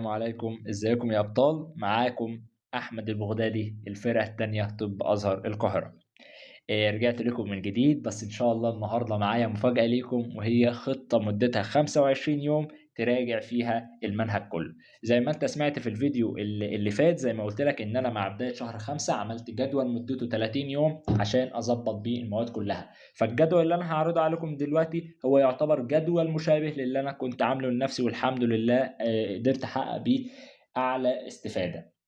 السلام عليكم، ازيكم يا ابطال؟ معاكم احمد البغدادي، الفرقه الثانيه طب ازهر القاهره. رجعت لكم من جديد، بس ان شاء الله النهارده معايا مفاجاه ليكم، وهي خطه مدتها 25 يوم تراجع فيها المنهج كله. زي ما انت سمعت في الفيديو اللي فات، زي ما قلت لك ان انا مع بدايه شهر 5 عملت جدول مدته 30 يوم عشان اظبط بيه المواد كلها. فالجدول اللي انا هعرضه عليكم دلوقتي هو يعتبر جدول مشابه للي انا كنت عامله لنفسي، والحمد لله قدرت احقق بيه اعلى استفاده.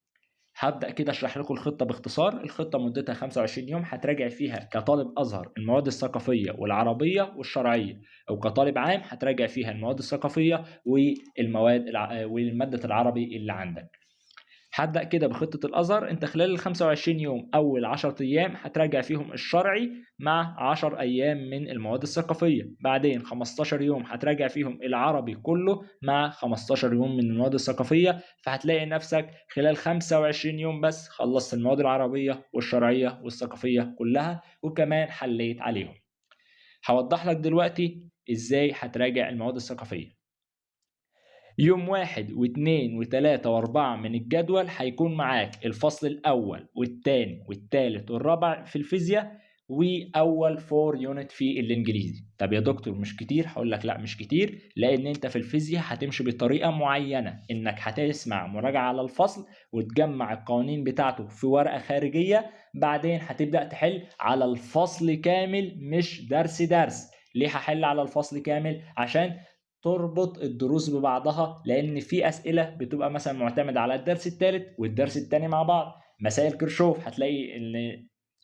هبدأ كده اشرح لكم الخطة باختصار. الخطة مدتها 25 يوم هتراجع فيها كطالب ازهر المواد الثقافية والعربية والشرعية، او كطالب عام هتراجع فيها المواد الثقافية والمادة العربي اللي عندك. هبدأ كده بخطة الأزهر. أنت خلال ال 25 يوم أول 10 أيام هتراجع فيهم الشرعي مع 10 أيام من المواد الثقافية، بعدين 15 يوم هتراجع فيهم العربي كله مع 15 يوم من المواد الثقافية. فهتلاقي نفسك خلال 25 يوم بس خلصت المواد العربية والشرعية والثقافية كلها، وكمان حليت عليهم. هوضح لك دلوقتي إزاي هتراجع المواد الثقافية. يوم 1 و2 و3 و4 من الجدول هيكون معاك الفصل الأول والتاني والتالت والرابع في الفيزياء، وأول 4 يونت في الإنجليزي. طب يا دكتور مش كتير؟ هقول لك لا مش كتير، لأن أنت في الفيزياء هتمشي بطريقة معينة، إنك هتسمع مراجعة على الفصل وتجمع القوانين بتاعته في ورقة خارجية، بعدين هتبدأ تحل على الفصل كامل مش درس درس. ليه هحل على الفصل كامل؟ عشان تربط الدروس ببعضها، لان في اسئله بتبقى مثلا معتمده على الدرس الثالث والدرس الثاني مع بعض. مسائل كيرشوف هتلاقي ان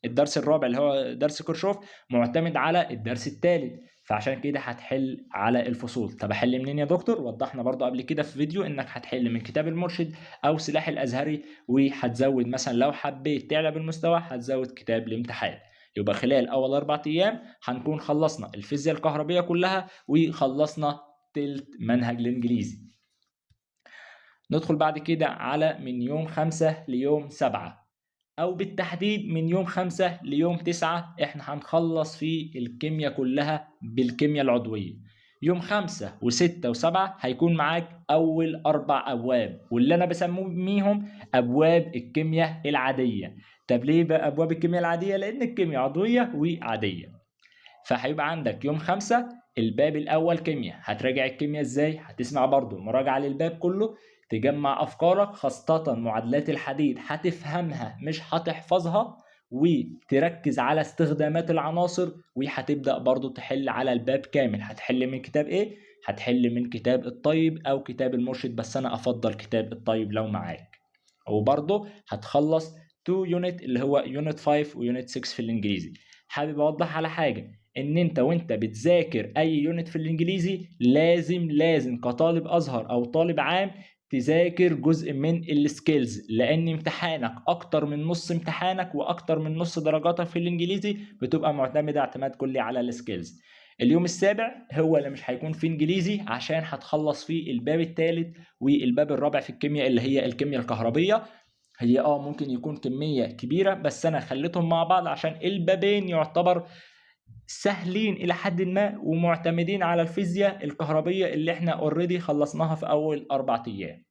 الدرس الرابع اللي هو درس كيرشوف معتمد على الدرس الثالث، فعشان كده هتحل على الفصول. طب احل منين يا دكتور؟ وضحنا برضو قبل كده في فيديو انك هتحل من كتاب المرشد او سلاح الازهري، وهتزود مثلا لو حبيت تعلى بالمستوى هتزود كتاب الامتحان. يبقى خلال اول 4 ايام هنكون خلصنا الفيزياء الكهربية كلها وخلصنا تلت منهج الانجليزي. ندخل بعد كده على من يوم 5 ليوم 7، او بالتحديد من يوم 5 ليوم 9 احنا هنخلص في الكيمياء كلها بالكيمياء العضوية. يوم 5 و6 و7 هيكون معاك اول 4 ابواب، واللي انا بسميهم ابواب الكيمياء العادية. طب ليه بقى ابواب الكيمياء العادية؟ لان الكيمياء عضوية وعادية. فهيبقى عندك يوم 5 الباب الأول كيمياء. هتراجع الكيمياء إزاي؟ هتسمع برضو مراجعة للباب كله، تجمع أفكارك، خاصة معادلات الحديد هتفهمها مش هتحفظها، وتركز على استخدامات العناصر، وهتبدأ برضو تحل على الباب كامل. هتحل من كتاب إيه؟ هتحل من كتاب الطيب أو كتاب المرشد، بس أنا أفضل كتاب الطيب لو معاك. وبرضو هتخلص 2 يونت اللي هو يونت 5 ويونت 6 في الإنجليزي. حابب أوضح على حاجة، ان انت وانت بتذاكر اي يونت في الانجليزي لازم كطالب ازهر او طالب عام تذاكر جزء من السكيلز، لان امتحانك اكتر من نص امتحانك واكتر من نص درجاتك في الانجليزي بتبقى معتمدة اعتماد كلي على السكيلز. اليوم السابع هو اللي مش هيكون فيه انجليزي، عشان هتخلص فيه الباب الثالث والباب الرابع في الكيمياء اللي هي الكيمياء الكهربية. هي ممكن يكون كمية كبيرة، بس انا خليتهم مع بعض عشان البابين يعتبر سهلين الى حد ما ومعتمدين على الفيزياء الكهربية اللي احنا اوريدي خلصناها في اول 4 ايام.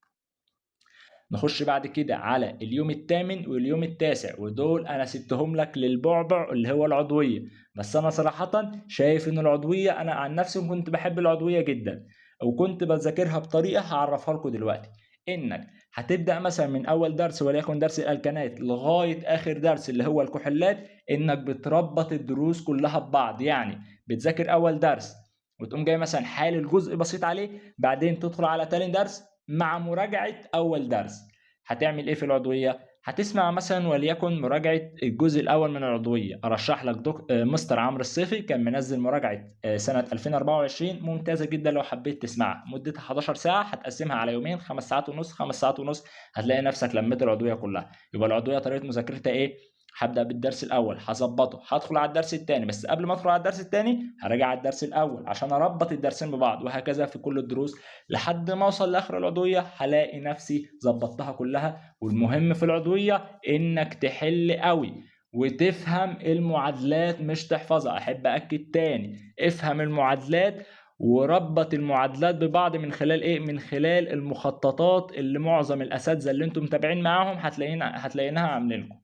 نخش بعد كده على اليوم الثامن واليوم التاسع، ودول انا سبتهم لك للبعبع اللي هو العضوية. بس انا صراحة شايف ان العضوية، انا عن نفسي كنت بحب العضوية جدا وكنت بذاكرها بطريقة هعرفها لكم دلوقتي. انك هتبدأ مثلا من اول درس وليكن درس الالكانات لغاية اخر درس اللي هو الكحولات، انك بتربط الدروس كلها ببعض. يعني بتذاكر اول درس وتقوم جاي مثلا حالل جزء بسيط عليه، بعدين تدخل على تاني درس مع مراجعة أول درس. هتعمل إيه في العضوية؟ هتسمع مثلا وليكن مراجعة الجزء الأول من العضوية. أرشح لك مستر عمرو الصيفي كان منزل مراجعة سنة 2024 ممتازة جدا، لو حبيت تسمعها مدتها 11 ساعة، هتقسمها على يومين 5 ساعات ونص 5 ساعات ونص، هتلاقي نفسك لميت العضوية كلها. يبقى العضوية طريقة مذاكرتها إيه؟ هبدأ بالدرس الأول هظبطه، هدخل على الدرس الثاني، بس قبل ما أدخل على الدرس الثاني هراجع على الدرس الأول عشان أربط الدرسين ببعض، وهكذا في كل الدروس لحد ما أوصل لآخر العضوية هلاقي نفسي ظبطتها كلها. والمهم في العضوية إنك تحل قوي وتفهم المعادلات مش تحفظها. أحب أكد تاني، افهم المعادلات وربط المعادلات ببعض من خلال ايه؟ من خلال المخططات اللي معظم الاساتذه اللي انتم متابعين معاهم هتلاقينها عاملين لكم.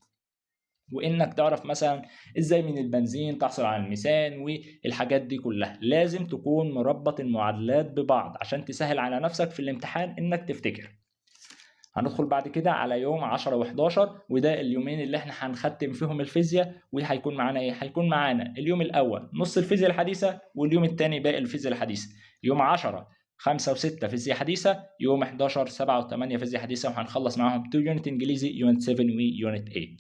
وانك تعرف مثلا ازاي من البنزين تحصل على الميثان والحاجات دي كلها. لازم تكون مربط المعادلات ببعض عشان تسهل على نفسك في الامتحان انك تفتكر. هندخل بعد كده على يوم 10 و11، وده اليومين اللي احنا هنختم فيهم الفيزياء. وهيكون معانا ايه؟ هيكون معانا اليوم الاول نص الفيزياء الحديثه، واليوم الثاني باقي الفيزياء الحديثه. يوم 10 5 و6 فيزياء حديثه، يوم 11 7 و8 فيزياء حديثه، وهنخلص معاهم 2 يونت انجليزي، يونت 7 ويونت 8.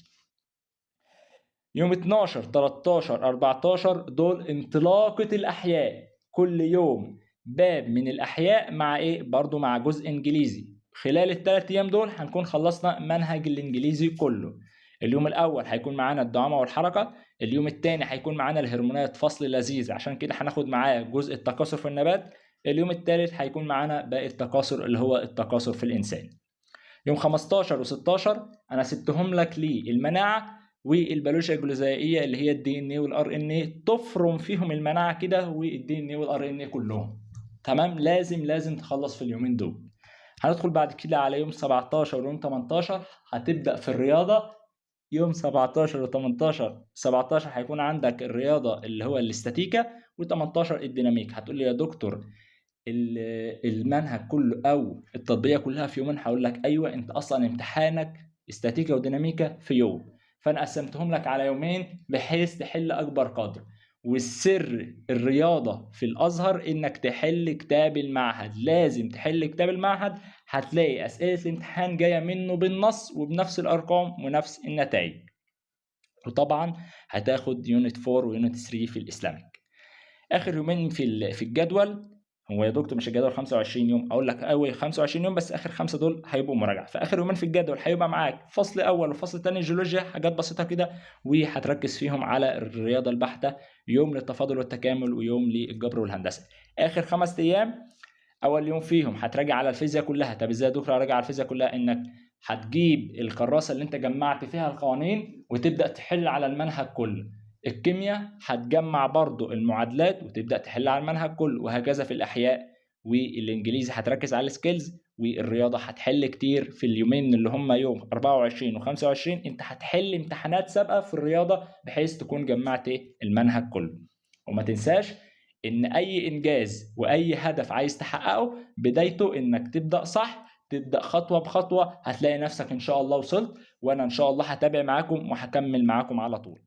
يوم 12 13 14 دول انطلاقة الأحياء، كل يوم باب من الأحياء مع إيه؟ برضو مع جزء إنجليزي. خلال الثلاث أيام دول هنكون خلصنا منهج الإنجليزي كله. اليوم الأول هيكون معانا الدعامة والحركة، اليوم الثاني هيكون معانا الهرمونات فصل لذيذ، عشان كده هناخد معاه جزء التكاثر في النبات. اليوم الثالث هيكون معانا باقي التكاثر اللي هو التكاثر في الإنسان. يوم 15 و16 أنا سبتهم لك للمناعة والبيولوجيا الجزيئيه اللي هي الدي ان اي والار ان اي، تفرم فيهم المناعه كده، والدي ان اي والار ان اي كلهم. تمام، لازم تخلص في اليومين دول. هندخل بعد كده على يوم 17 ويوم 18، هتبدا في الرياضه. يوم 17 و18، 17 هيكون عندك الرياضه اللي هو الاستاتيكا، و18 الديناميك. هتقول لي يا دكتور المنهج كله او التطبيقيه كلها في يومين؟ هقول لك ايوه، انت اصلا امتحانك استاتيكا وديناميكا في يوم، فانا قسمتهم لك على يومين بحيث تحل اكبر قدر. والسر الرياضه في الازهر انك تحل كتاب المعهد، لازم تحل كتاب المعهد. هتلاقي اسئله الامتحان جايه منه بالنص وبنفس الارقام ونفس النتائج. وطبعا هتاخد يونت 4 ويونت 3 في الاسلامك. اخر يومين في الجدول، هو يا دكتور مش الجدول 25 يوم؟ اقول لك اول 25 يوم بس، اخر 5 دول هيبقوا مراجعه. فاخر يومين في الجدول هيبقى معاك فصل اول وفصل ثاني جيولوجيا، حاجات بسيطه كده، وهتركز فيهم على الرياضه البحته، يوم للتفاضل والتكامل ويوم للجبر والهندسه. اخر 5 ايام اول يوم فيهم هتراجع على الفيزياء كلها. طب ازاي يا دكتور اراجع على الفيزياء كلها؟ انك هتجيب الكراسه اللي انت جمعت فيها القوانين وتبدا تحل على المنهج كله. الكيمياء هتجمع برضو المعادلات وتبدا تحل على المنهج كله، وهكذا في الاحياء. والانجليزي هتركز على السكيلز، والرياضه هتحل كتير في اليومين اللي هم يوم 24 و25. انت هتحل امتحانات سابقه في الرياضه بحيث تكون جمعت المنهج كله. وما تنساش ان اي انجاز واي هدف عايز تحققه بدايته انك تبدا صح، تبدا خطوه بخطوه، هتلاقي نفسك ان شاء الله وصلت. وانا ان شاء الله هتابع معاكم وهكمل معاكم على طول.